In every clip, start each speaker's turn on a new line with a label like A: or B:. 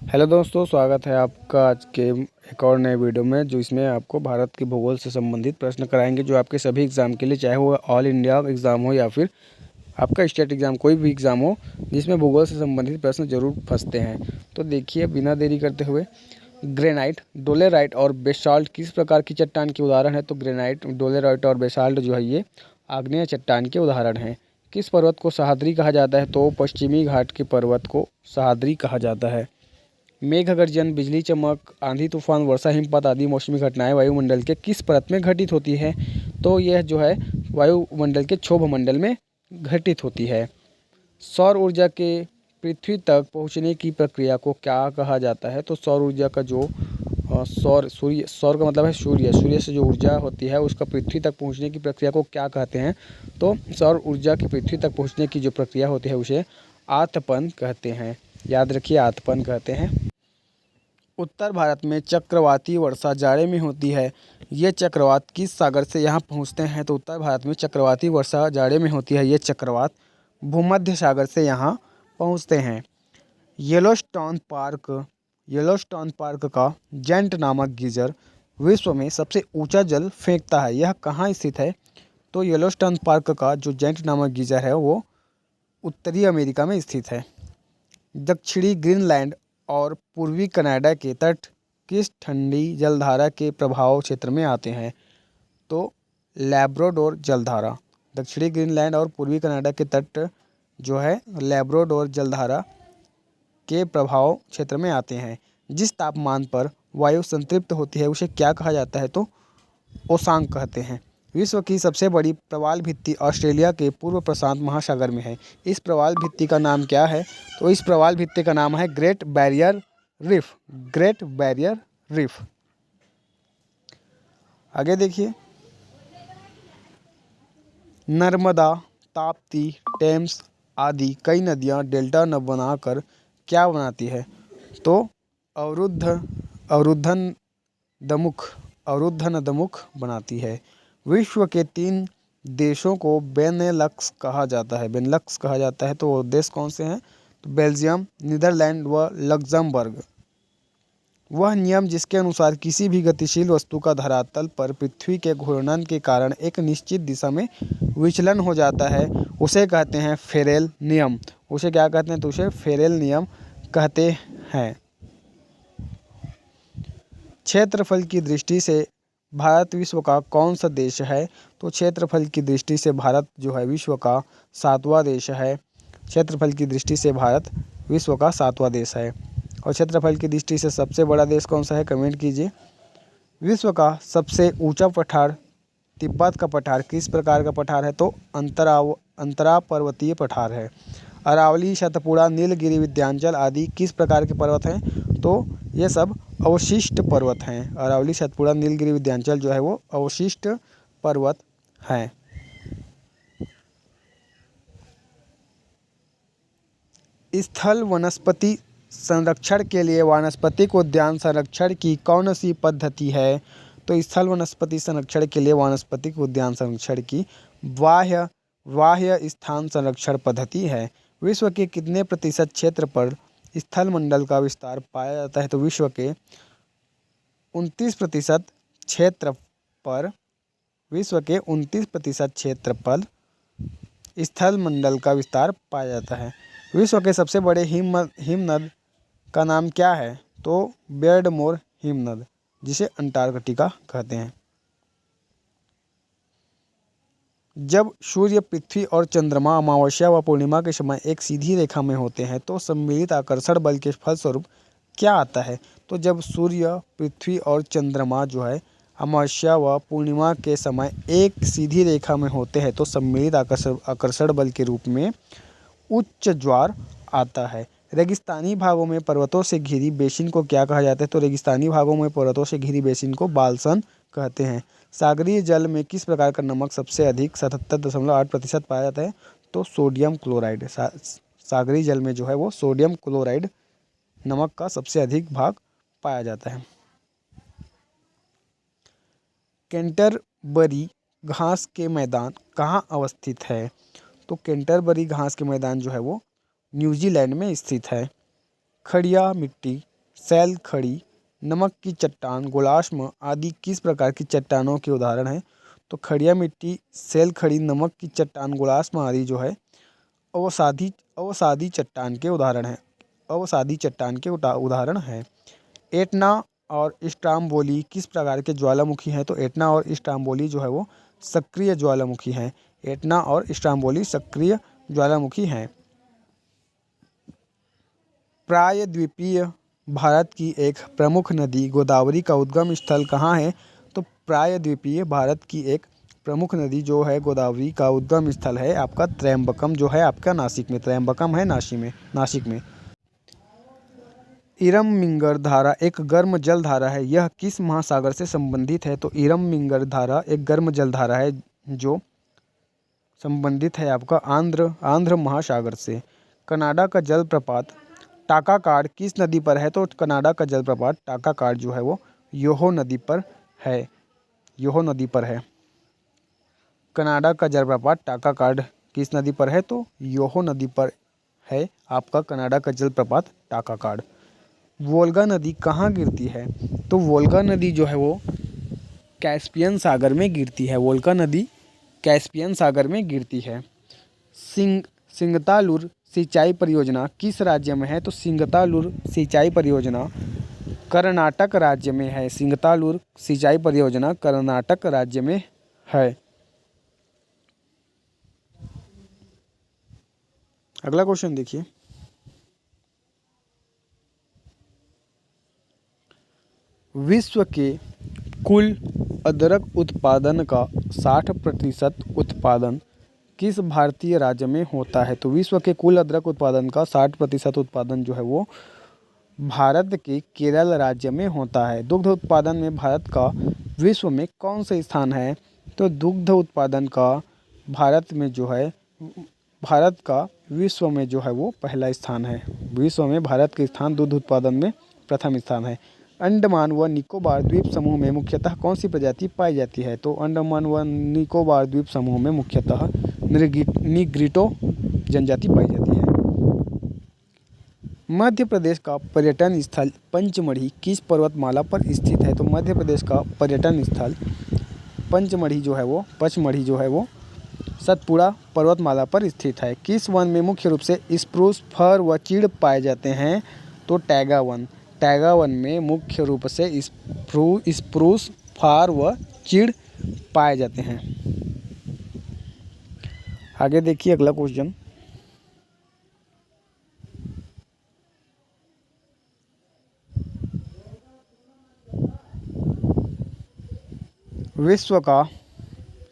A: Hello दोस्तों, स्वागत है आपका आज के एक और नए वीडियो में, जो इसमें आपको भारत के भूगोल से संबंधित प्रश्न कराएंगे, जो आपके सभी एग्ज़ाम के लिए, चाहे वो ऑल इंडिया एग्ज़ाम हो या फिर आपका स्टेट एग्ज़ाम, कोई भी एग्ज़ाम हो जिसमें भूगोल से संबंधित प्रश्न जरूर फंसते हैं। तो देखिए, बिना देरी करते हुए, ग्रेनाइट, डोलेराइट और बेसाल्ट किस प्रकार की चट्टान के उदाहरण है? तो ग्रेनाइट, डोलेराइट और बेसाल्ट जो है ये आग्नेय चट्टान के उदाहरण हैं। किस पर्वत को सह्याद्री कहा जाता है? तो पश्चिमी घाट के पर्वत को सह्याद्री कहा जाता है। मेघ गर्जन, बिजली चमक, आंधी तूफान, वर्षा, हिमपात आदि मौसमी घटनाएं वायुमंडल के किस परत में घटित होती है? तो यह जो है वायुमंडल के क्षोभ मंडल में घटित होती है। सौर ऊर्जा के पृथ्वी तक पहुंचने की प्रक्रिया को क्या कहा जाता है? तो सौर ऊर्जा का जो सौर का मतलब है सूर्य, सूर्य से जो ऊर्जा होती है उसका पृथ्वी तक पहुंचने की प्रक्रिया को क्या कहते हैं? तो सौर ऊर्जा की पृथ्वी तक पहुंचने की जो प्रक्रिया होती है उसे आतपन कहते हैं। याद रखिए, आतपन कहते हैं। उत्तर भारत में चक्रवाती वर्षा जाड़े में होती है। ये चक्रवात किस सागर से यहाँ पहुँचते हैं? तो उत्तर भारत में चक्रवाती वर्षा जाड़े में होती है। ये चक्रवात भूमध्य सागर से यहाँ पहुँचते हैं। येलोस्टोन पार्क का जेंट नामक गीजर विश्व में सबसे ऊंचा जल फेंकता है। यह कहाँ स्थित है? तो येलोस्टोन पार्क का जो जेंट नामक गीजर है वो उत्तरी अमेरिका में स्थित है। दक्षिणी ग्रीनलैंड और पूर्वी कनाडा के तट किस ठंडी जलधारा के प्रभाव क्षेत्र में आते हैं? तो लैब्राडोर जलधारा। दक्षिणी ग्रीनलैंड और पूर्वी कनाडा के तट जो है लैब्राडोर जलधारा के प्रभाव क्षेत्र में आते हैं। जिस तापमान पर वायु संतृप्त होती है उसे क्या कहा जाता है? तो ओसांग कहते हैं। विश्व की सबसे बड़ी प्रवाल भित्ति ऑस्ट्रेलिया के पूर्व प्रशांत महासागर में है। इस प्रवाल भित्ति का नाम क्या है? तो इस प्रवाल भित्ति का नाम है great barrier reef. Great barrier reef. आगे देखिए, नर्मदा, ताप्ती, टेम्स आदि कई नदियां डेल्टा न बनाकर क्या बनाती है? तो अवरुद्धन दमुख बनाती है। विश्व के 3 देशों को बेनेलक्स कहा जाता है। बेनेलक्स कहा जाता है, तो वो देश कौन से हैं? तो बेल्जियम, नीदरलैंड व लग्जमबर्ग। वह नियम जिसके अनुसार किसी भी गतिशील वस्तु का धरातल पर पृथ्वी के घूर्णन के कारण एक निश्चित दिशा में विचलन हो जाता है उसे कहते हैं फेरेल नियम। उसे क्या कहते हैं? तो उसे फेरेल नियम कहते हैं। क्षेत्रफल की दृष्टि से भारत विश्व का कौन सा देश है? तो क्षेत्रफल की दृष्टि से भारत जो है विश्व का 7वां देश है। क्षेत्रफल की दृष्टि से भारत विश्व का 7वां देश है। और क्षेत्रफल की दृष्टि से सबसे बड़ा देश कौन सा है? कमेंट कीजिए। विश्व का सबसे ऊंचा पठार तिब्बत का पठार किस प्रकार का पठार है? तो अंतरा पर्वतीय पठार है। अरावली, सतपुड़ा, नीलगिरी, विंध्याचल आदि किस प्रकार के पर्वत हैं? तो ये सब अवशिष्ट पर्वत हैं। अरावली, सतपुड़ा, नीलगिरी, विंध्याचल जो है वो अवशिष्ट पर्वत हैं। स्थल वनस्पति संरक्षण के लिए वानस्पतिक उद्यान संरक्षण की कौन सी पद्धति है? तो स्थल वनस्पति संरक्षण के लिए वानस्पतिक उद्यान संरक्षण की बाह्य स्थान संरक्षण पद्धति है। विश्व के कितने प्रतिशत क्षेत्र पर स्थल मंडल का विस्तार पाया जाता है? तो विश्व के 29% क्षेत्र पर स्थल मंडल का विस्तार पाया जाता है। विश्व के सबसे बड़े हिमनद का नाम क्या है? तो बेरडमोर हिमनद, जिसे अंटार्कटिका कहते हैं। जब सूर्य, पृथ्वी और चंद्रमा अमावस्या व पूर्णिमा के समय एक सीधी रेखा में होते हैं तो सम्मिलित आकर्षण बल के फलस्वरूप क्या आता है? तो जब सूर्य, पृथ्वी और चंद्रमा जो है अमावस्या व पूर्णिमा के समय एक सीधी रेखा में होते हैं तो सम्मिलित आकर्षण बल के रूप में उच्च ज्वार आता है। रेगिस्तानी भागों में पर्वतों से घिरी बेसिन को क्या कहा जाता है? तो रेगिस्तानी भागों में पर्वतों से घिरी बेसिन को बाल्सन कहते हैं। सागरीय जल में किस प्रकार का नमक सबसे अधिक 77.8% पाया जाता है? तो सोडियम क्लोराइड। सागरीय जल में जो है वो सोडियम क्लोराइड नमक का सबसे अधिक भाग पाया जाता है। कैंटरबरी घास के मैदान कहाँ अवस्थित है? तो कैंटरबरी घास के मैदान जो है वो न्यूजीलैंड में स्थित है। खड़िया मिट्टी सैल खड़ी, नमक की चट्टान, गुलाश्म आदि किस प्रकार की चट्टानों के उदाहरण हैं? तो खड़िया मिट्टी, सैल खड़ी, नमक की चट्टान, गुलाश्म आदि जो है अवसादी चट्टान के उदाहरण हैं। अवसादी चट्टान के उदाहरण हैं। एटना और स्ट्राम्बोली किस प्रकार के ज्वालामुखी हैं? तो एटना और स्ट्राम्बोली जो है वो सक्रिय ज्वालामुखी हैं। एटना और स्ट्राम्बोली सक्रिय ज्वालामुखी हैं। प्रायद्वीपीय भारत की एक प्रमुख नदी गोदावरी का उद्गम स्थल कहाँ है? तो प्रायद्वीपीय भारत की एक प्रमुख नदी जो है गोदावरी का उद्गम स्थल है आपका त्रयंबकम, जो है आपका नासिक में। त्रयंबकम है नासिक में। इरम मिंगर धारा एक गर्म जल धारा है, यह किस महासागर से संबंधित है? तो इरम मिंगर धारा एक गर्म जल धारा है जो संबंधित है आपका आंध्र महासागर से। कनाडा का जलप्रपात टाकाकाड किस नदी पर है? तो कनाडा का जलप्रपात टाकाकाड जो है वो योहो नदी पर है। योहो नदी पर है। कनाडा का जलप्रपात टाकाकाड किस नदी पर है? तो योहो नदी पर है आपका कनाडा का जलप्रपात टाकाकाड। वोल्गा नदी कहाँ गिरती है? तो वोल्गा नदी जो है वो कैस्पियन सागर में गिरती है। वोल्गा नदी कैस्पियन सागर में गिरती है। सिंगतालुर सिंचाई परियोजना किस राज्य में है? तो सिंगतालुर सिंचाई परियोजना कर्नाटक राज्य में है। सिंगतालुर सिंचाई परियोजना कर्नाटक राज्य में है। अगला क्वेश्चन देखिए। विश्व के कुल अदरक उत्पादन का 60% उत्पादन किस भारतीय राज्य में होता है? तो विश्व के कुल अदरक उत्पादन का 60% उत्पादन जो है वो भारत के केरल राज्य में होता है। दुग्ध उत्पादन में भारत का विश्व में कौन सा स्थान है? तो दुग्ध उत्पादन का भारत का विश्व में जो है वो पहला स्थान है। विश्व में भारत का स्थान दुग्ध उत्पादन में प्रथम स्थान है। अंडमान व निकोबार द्वीप समूह में मुख्यतः कौन सी प्रजाति पाई जाती है? तो अंडमान व निकोबार द्वीप समूह में मुख्यतः निग्रिटो जनजाति पाई जाती है। मध्य प्रदेश का पर्यटन स्थल पंचमढ़ी किस पर्वतमाला पर स्थित है? तो मध्य प्रदेश का पर्यटन स्थल पचमढ़ी जो है वो सतपुड़ा पर्वतमाला पर स्थित है। किस वन में मुख्य रूप से स्प्रूस, फर व चीड़ पाए जाते हैं? तो टैगा वन। टैगा वन में मुख्य रूप से स्प्रूस, फर व चीड़ पाए जाते हैं। आगे देखिए अगला क्वेश्चन। विश्व का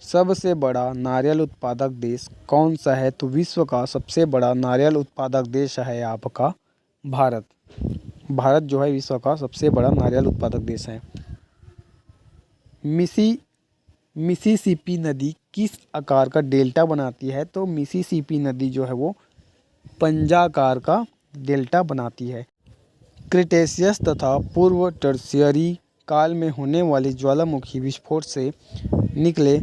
A: सबसे बड़ा नारियल उत्पादक देश कौन सा है? तो विश्व का सबसे बड़ा नारियल उत्पादक देश है आपका भारत। भारत जो है विश्व का सबसे बड़ा नारियल उत्पादक देश है। मिसिसिपी नदी किस आकार का डेल्टा बनाती है? तो मिसिसिपी नदी जो है वो पंजाकार का डेल्टा बनाती है। क्रिटेशियस तथा पूर्व टर्शियरी काल में होने वाले ज्वालामुखी विस्फोट से निकले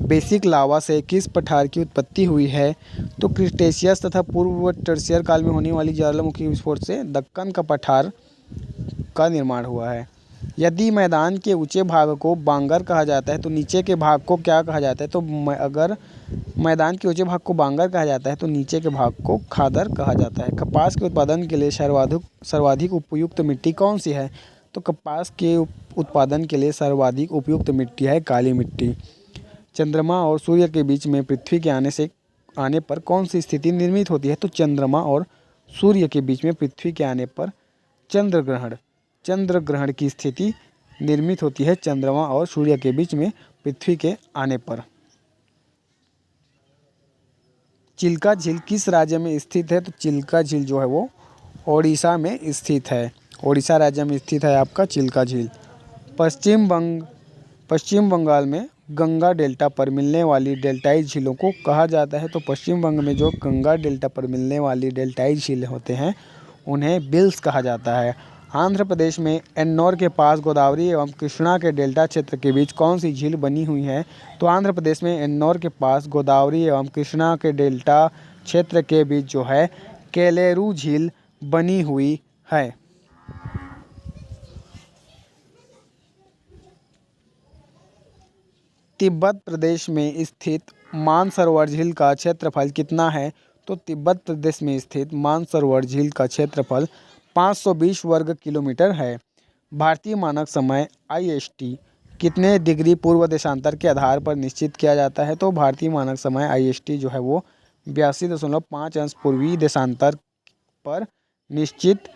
A: बेसिक लावा से किस पठार की उत्पत्ति हुई है? तो क्रिटेशियस तथा पूर्व टर्शियर काल में होने वाली ज्वालामुखी विस्फोट से दक्कन का पठार का निर्माण हुआ है। यदि मैदान के ऊंचे भाग को बांगर कहा जाता है तो नीचे के भाग को क्या कहा जाता है? तो अगर मैदान के ऊंचे भाग को बांगर कहा जाता है तो नीचे के भाग को खादर कहा जाता है। कपास के उत्पादन के लिए सर्वाधिक उपयुक्त मिट्टी कौन सी है? तो कपास के उत्पादन के लिए सर्वाधिक उपयुक्त मिट्टी है काली मिट्टी। चंद्रमा और सूर्य के बीच में पृथ्वी के आने पर कौन सी स्थिति निर्मित होती है? तो चंद्रमा और सूर्य के बीच में पृथ्वी के आने पर चंद्र ग्रहण की स्थिति निर्मित होती है चंद्रमा और सूर्य के बीच में पृथ्वी के आने पर। चिल्का झील किस राज्य में स्थित है? तो चिल्का झील जो है वो ओडिशा में स्थित है। ओडिशा राज्य में स्थित है आपका चिल्का झील। पश्चिम बंगाल में गंगा डेल्टा पर मिलने वाली डेल्टाई झीलों को कहा जाता है। तो पश्चिम बंगाल में जो गंगा डेल्टा पर मिलने वाली डेल्टाई झीलें होते हैं उन्हें बिल्स कहा जाता है। आंध्र प्रदेश में एन्नौर के पास गोदावरी एवं कृष्णा के डेल्टा क्षेत्र के बीच कौन सी झील बनी हुई है? तो आंध्र प्रदेश में एन्नौर के पास गोदावरी एवं कृष्णा के डेल्टा क्षेत्र के बीच जो है केलेरू झील बनी हुई है। तिब्बत प्रदेश में स्थित मानसरोवर झील का क्षेत्रफल कितना है? तो तिब्बत प्रदेश में स्थित मानसरोवर झील का क्षेत्रफल 520 वर्ग किलोमीटर है। भारतीय मानक समय IST कितने डिग्री पूर्व देशांतर के आधार पर निश्चित किया जाता है? तो भारतीय मानक समय IST जो है वो 82.5 अंश पूर्वी देशांतर पर निश्चित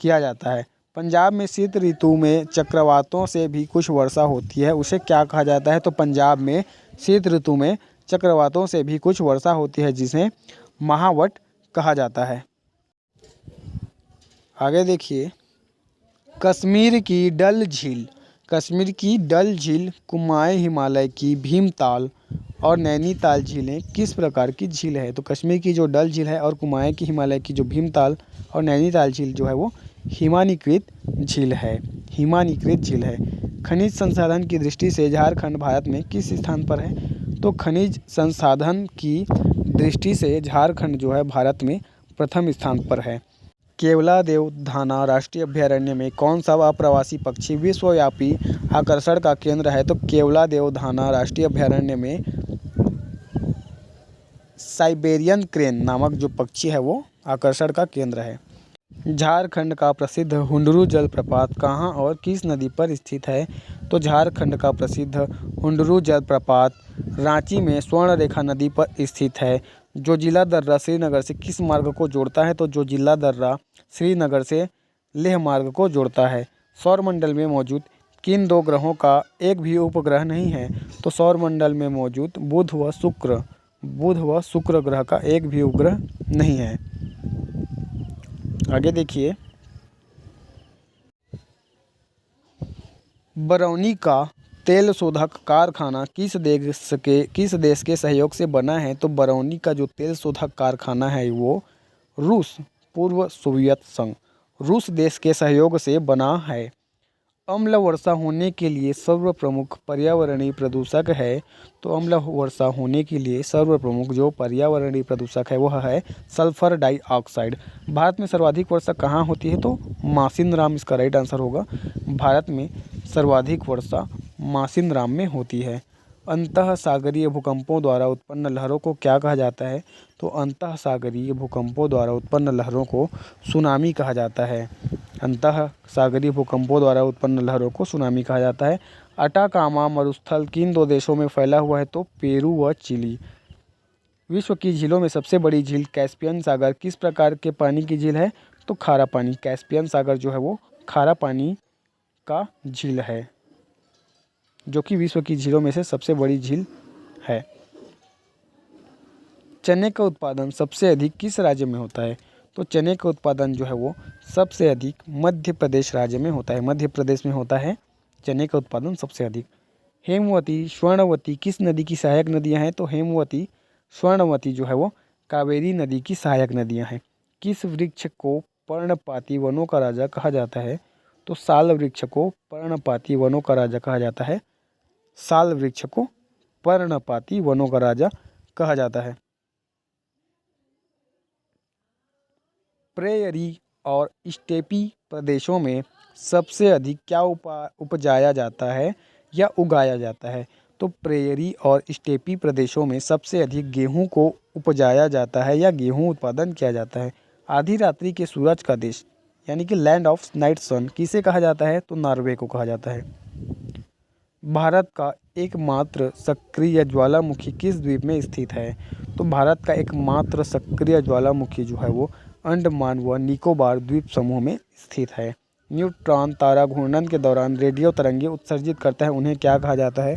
A: किया जाता है। पंजाब में शीत ऋतु में चक्रवातों से भी कुछ वर्षा होती है, उसे क्या कहा जाता है? तो पंजाब में शीत ऋतु में चक्रवातों से भी कुछ वर्षा होती है, जिसे महावट कहा जाता है। आगे देखिए, कश्मीर की डल झील। कश्मीर की डल झील, कुमाऊं हिमालय की भीमताल और नैनीताल झीलें किस प्रकार की झील है? तो कश्मीर की जो डल झील है और कुमाऊं की हिमालय की जो भीमताल और नैनीताल झील जो है वो हिमानीकृत झील है। हिमानीकृत झील है। खनिज संसाधन की दृष्टि से झारखंड भारत में किस स्थान पर है? तो खनिज संसाधन की दृष्टि से झारखंड जो है भारत में प्रथम स्थान पर है। केवलादेव धाना राष्ट्रीय अभयारण्य में कौन सा अप्रवासी पक्षी विश्वव्यापी आकर्षण का केंद्र है? तो केवलादेव धाना राष्ट्रीय अभयारण्य में साइबेरियन क्रेन नामक जो पक्षी है वो आकर्षण का केंद्र है। झारखंड का प्रसिद्ध हुंडरू जलप्रपात कहाँ और किस नदी पर स्थित है? तो झारखंड का प्रसिद्ध हुंडरू जलप्रपात रांची में स्वर्णरेखा नदी पर स्थित है, जो जिला दर्रा श्रीनगर से किस मार्ग को जोड़ता है? तो जो जिला दर्रा श्रीनगर से लेह मार्ग को जोड़ता है। सौरमंडल में मौजूद किन दो ग्रहों का एक भी उपग्रह नहीं है? तो सौरमंडल में मौजूद बुध व शुक्र ग्रह का एक भी उपग्रह नहीं है। आगे देखिए, बरौनी का तेल शोधक कारखाना किस देश के सहयोग से बना है? तो बरौनी का जो तेल शोधक कारखाना है वो रूस, पूर्व सोवियत संघ, रूस देश के सहयोग से बना है। अम्ल वर्षा होने के लिए सर्वप्रमुख पर्यावरणीय प्रदूषक है? तो अम्ल वर्षा होने के लिए सर्वप्रमुख जो पर्यावरणीय प्रदूषक है वह है सल्फर डाइऑक्साइड। भारत में सर्वाधिक वर्षा कहाँ होती है? तो मासिनराम इसका राइट आंसर होगा। भारत में सर्वाधिक वर्षा मासिनराम में होती है। अंतःसागरीय भूकंपों द्वारा उत्पन्न लहरों को क्या कहा जाता है? तो अंतःसागरीय भूकंपों द्वारा उत्पन्न लहरों को सुनामी कहा जाता है। अंतःसागरीय भूकंपों द्वारा उत्पन्न लहरों को सुनामी कहा जाता है। अटाकामा मरुस्थल किन दो देशों में फैला हुआ है? तो पेरू व चिली। विश्व की झीलों में सबसे बड़ी झील कैस्पियन सागर किस प्रकार के पानी की झील है? तो खारा पानी। कैस्पियन सागर जो है वो खारा पानी का झील है, जो कि विश्व की झीलों में से सबसे बड़ी झील है। चने का उत्पादन सबसे अधिक किस राज्य में होता है? तो चने का उत्पादन जो है वो सबसे अधिक मध्य प्रदेश राज्य में होता है। मध्य प्रदेश में होता है चने का उत्पादन सबसे अधिक। हेमवती, स्वर्णवती किस नदी की सहायक नदियां हैं? तो हेमवती, स्वर्णवती जो है वो कावेरी नदी की सहायक नदियां हैं। किस वृक्ष को पर्णपाती वनों का राजा कहा जाता है? तो साल वृक्ष को पर्णपाती वनों का राजा कहा जाता है। साल वृक्ष को पर्णपाती वनों का राजा कहा जाता है। प्रेयरी और स्टेपी प्रदेशों में सबसे अधिक क्या उपजाया जाता है या उगाया जाता है? तो प्रेयरी और स्टेपी प्रदेशों में सबसे अधिक गेहूं को उपजाया जाता है या गेहूं उत्पादन किया जाता है। आधी रात्रि के सूरज का देश यानी कि लैंड ऑफ नाइट सन किसे कहा जाता है? तो नॉर्वे को कहा जाता है। भारत का एकमात्र सक्रिय ज्वालामुखी किस द्वीप में स्थित है? तो भारत का एकमात्र सक्रिय ज्वालामुखी जो है वो अंडमान व निकोबार द्वीप समूह में स्थित है। न्यूट्रॉन तारा घूर्णन के दौरान रेडियो तरंगें उत्सर्जित करता है, उन्हें क्या कहा जाता है?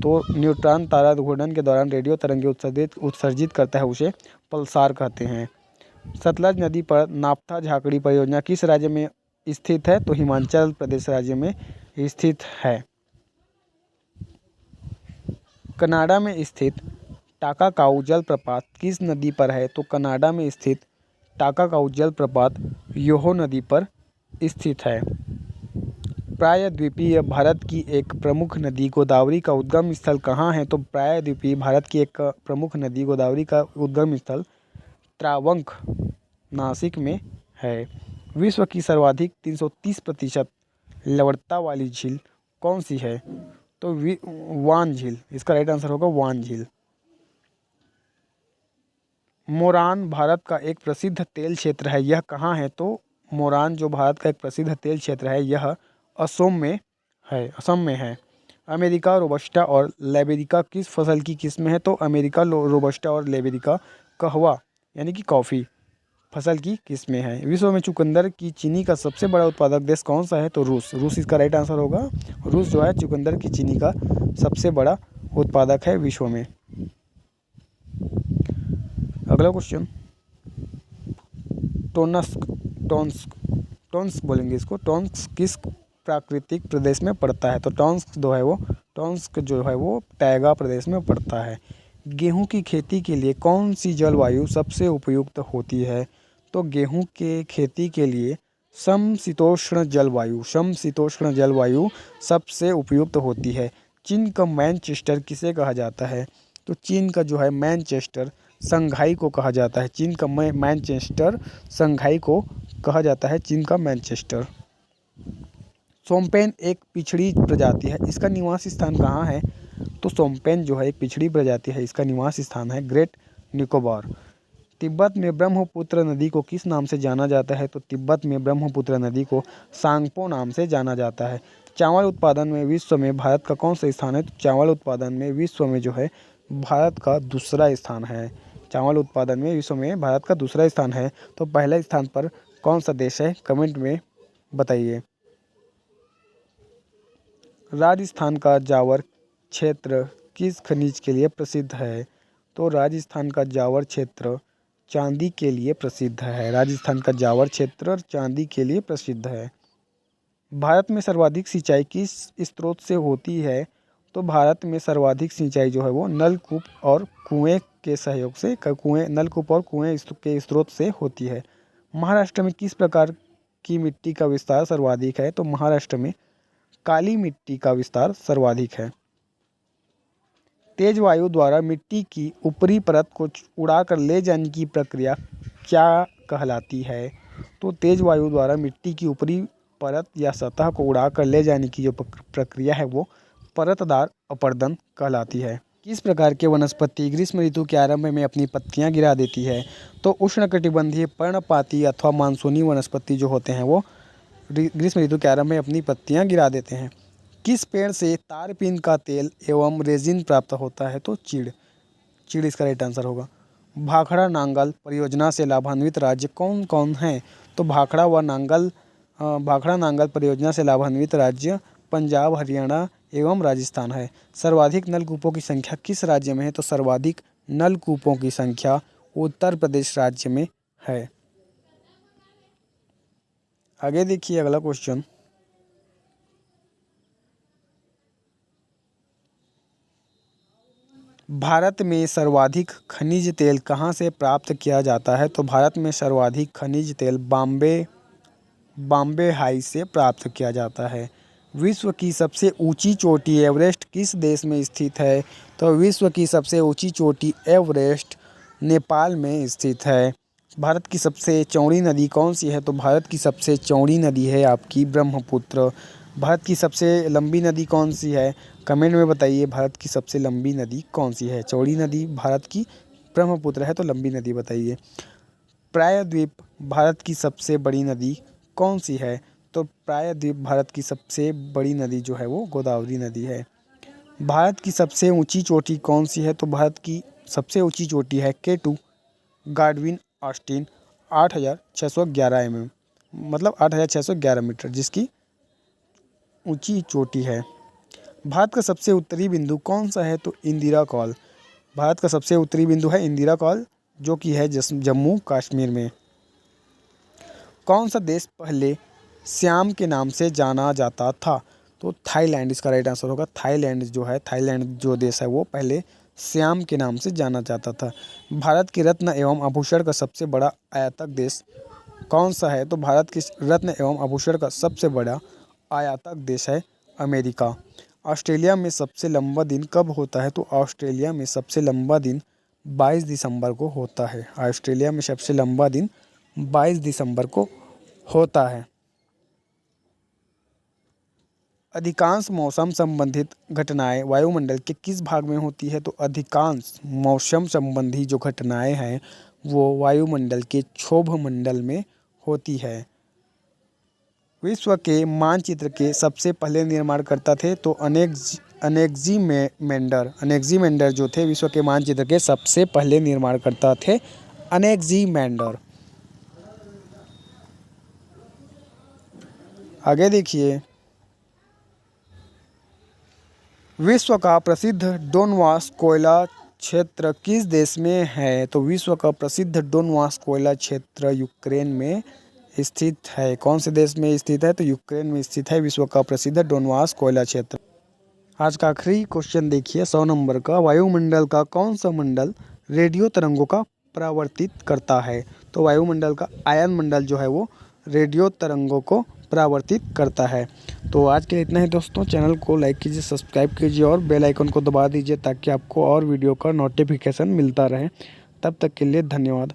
A: तो न्यूट्रॉन तारा घूर्णन के दौरान रेडियो तरंगें उत्सर्जित करता है, उसे पल्सार कहते हैं। सतलज नदी पर नाफ्था झाकड़ी परियोजना किस राज्य में स्थित है? तो हिमाचल प्रदेश राज्य में स्थित है। कनाडा में स्थित टाकाकाउ जलप्रपात किस नदी पर है? तो कनाडा में स्थित टाकाकाउ जलप्रपात योहो नदी पर स्थित है। प्रायद्वीपीय भारत की एक प्रमुख नदी गोदावरी का उद्गम स्थल कहाँ है? तो प्रायद्वीपीय भारत की एक प्रमुख नदी गोदावरी का उद्गम स्थल त्रावंक नासिक में है। विश्व की सर्वाधिक 330% लवणता वाली झील कौन सी है? तो वान झील, इसका राइट आंसर होगा वान झील। मोरान भारत का एक प्रसिद्ध तेल क्षेत्र है, यह कहाँ है? तो मोरान जो भारत का एक प्रसिद्ध तेल क्षेत्र है यह असम में है। अमेरिका रोबस्टा और लेबेरिका किस फसल की किस्म है? तो अमेरिका रोबस्टा और लेबेरिका कहवा यानी कि कॉफ़ी फसल की किस्में हैं। विश्व में चुकंदर की चीनी का सबसे बड़ा उत्पादक देश कौन सा है? तो रूस इसका राइट आंसर होगा। रूस जो है चुकंदर की चीनी का सबसे बड़ा उत्पादक है विश्व में। अगला क्वेश्चन, टोन्स्क बोलेंगे इसको। टोन्स्क किस प्राकृतिक प्रदेश में पड़ता है? तो टोन्स्क जो है वो टैगा प्रदेश में पड़ता है। गेहूं की खेती के लिए कौन सी जलवायु सबसे उपयुक्त होती है? तो गेहूं के खेती के लिए समशीतोष्ण जलवायु सबसे उपयुक्त होती है। चीन का मैनचेस्टर किसे कहा जाता है? तो चीन का जो है मैनचेस्टर संघाई को कहा जाता है। चीन का मैनचेस्टर संघाई को कहा जाता है, चीन का मैनचेस्टर। सोम्पेन एक पिछड़ी प्रजाति है, इसका निवास स्थान कहाँ है? तो सोम्पेन जो है एक पिछड़ी प्रजाति है, इसका निवास स्थान है ग्रेट निकोबार। तिब्बत में ब्रह्मपुत्र नदी को किस नाम से जाना जाता है? तो तिब्बत में ब्रह्मपुत्र नदी को सांगपो नाम से जाना जाता है। चावल उत्पादन में विश्व में भारत का कौन सा स्थान है? तो चावल उत्पादन में विश्व में जो है भारत का दूसरा स्थान है। चावल उत्पादन में विश्व में भारत का दूसरा स्थान है। तो पहले स्थान पर कौन सा देश है? कमेंट में बताइए। राजस्थान का जावर क्षेत्र किस खनिज के लिए प्रसिद्ध है? तो राजस्थान का जावर क्षेत्र चांदी के लिए प्रसिद्ध है। राजस्थान का जावर क्षेत्र चांदी के लिए प्रसिद्ध है। भारत में सर्वाधिक सिंचाई किस स्रोत से होती है? तो भारत में सर्वाधिक सिंचाई जो है वो नलकूप और कुएं के सहयोग से नलकूप और कुएं के स्रोत से होती है। महाराष्ट्र में किस प्रकार की मिट्टी का विस्तार सर्वाधिक है? तो महाराष्ट्र में काली मिट्टी का विस्तार सर्वाधिक है। तेज वायु द्वारा मिट्टी की ऊपरी परत को उड़ाकर ले जाने की प्रक्रिया क्या कहलाती है? तो तेज वायु द्वारा मिट्टी की ऊपरी परत या सतह को उड़ाकर ले जाने की जो प्रक्रिया है वो परतदार अपरदन कहलाती है। किस प्रकार के वनस्पति ग्रीष्म ऋतु के आरंभ में अपनी पत्तियां गिरा देती है? तो उष्णकटिबंधीय पर्णपाती अथवा मानसूनी वनस्पति जो होते हैं वो ग्रीष्म ऋतु के आरंभ में अपनी पत्तियां गिरा देते हैं। किस पेड़ से तारपीन का तेल एवं रेजिन प्राप्त होता है? तो चीड़ इसका राइट आंसर होगा। भाखड़ा नांगल परियोजना से लाभान्वित राज्य कौन कौन हैं? तो भाखड़ा नांगल परियोजना से लाभान्वित राज्य पंजाब, हरियाणा एवं राजस्थान है। सर्वाधिक नलकूपों की संख्या किस राज्य में है? तो सर्वाधिक नलकूपों की संख्या उत्तर प्रदेश राज्य में है। आगे देखिए अगला क्वेश्चन, भारत में सर्वाधिक खनिज तेल कहाँ से प्राप्त किया जाता है? तो भारत में सर्वाधिक खनिज तेल बॉम्बे हाई से प्राप्त किया जाता है। विश्व की सबसे ऊंची चोटी एवरेस्ट किस देश में स्थित है? तो विश्व की सबसे ऊंची चोटी एवरेस्ट नेपाल में स्थित है। भारत की सबसे चौड़ी नदी कौन सी है? तो भारत की सबसे चौड़ी नदी है आपकी ब्रह्मपुत्र। भारत की सबसे लंबी नदी कौन सी है? कमेंट में बताइए भारत की सबसे लंबी नदी कौन सी है? चौड़ी नदी भारत की ब्रह्मपुत्र है, तो लंबी नदी बताइए। प्रायद्वीप भारत की सबसे बड़ी नदी कौन सी है? तो प्रायद्वीप भारत की सबसे बड़ी नदी जो है वो गोदावरी नदी है। भारत की सबसे ऊंची चोटी कौन सी है? तो भारत की सबसे ऊंची चोटी है K2 गाडविन ऑस्टिन 8,611 mm, मतलब 8,611 मीटर जिसकी ऊंची चोटी है। भारत का सबसे उत्तरी बिंदु कौन सा है? तो इंदिरा कॉल। भारत का सबसे उत्तरी बिंदु है इंदिरा कॉल जो कि है जम्मू कश्मीर में। कौन सा देश पहले श्याम के नाम से जाना जाता था? तो थाईलैंड इसका राइट आंसर होगा। थाईलैंड जो देश है वो पहले श्याम के नाम से जाना जाता था। भारत की रत्न एवं आभूषण का सबसे बड़ा आयातक देश कौन सा है? तो भारत की रत्न एवं आभूषण का सबसे बड़ा आयातक देश है अमेरिका। ऑस्ट्रेलिया में सबसे लंबा दिन कब होता है? तो ऑस्ट्रेलिया में सबसे लंबा दिन 22 दिसंबर को होता है। ऑस्ट्रेलिया में सबसे लंबा दिन 22 दिसंबर को होता है। अधिकांश मौसम संबंधित घटनाएं वायुमंडल के किस भाग में होती है? तो अधिकांश मौसम संबंधी जो घटनाएं हैं वो वायुमंडल के क्षोभ मंडल में होती है। विश्व के मानचित्र के सबसे पहले निर्माणकर्ता थे? तो अनेक्जीमेंडर जो थे विश्व के मानचित्र के सबसे पहले निर्माणकर्ता थे अनेक्जीमेंडर। आगे देखिए, विश्व का प्रसिद्ध डोनबास कोयला क्षेत्र किस देश में है? तो विश्व का प्रसिद्ध डोनबास कोयला क्षेत्र यूक्रेन में स्थित है। कौन से देश में स्थित है? तो यूक्रेन में स्थित है विश्व का प्रसिद्ध डोनबास कोयला क्षेत्र। आज का आखिरी क्वेश्चन देखिए 100 नंबर का। वायुमंडल का कौन सा मंडल रेडियो तरंगों का परावर्तित करता है? तो वायुमंडल का आयन मंडल जो है वो रेडियो तरंगों को परावर्तित करता है। तो आज के लिए इतना ही दोस्तों। चैनल को लाइक कीजिए, सब्सक्राइब कीजिए और बेल आइकन को दबा दीजिए ताकि आपको और वीडियो का नोटिफिकेशन मिलता रहे। तब तक के लिए धन्यवाद।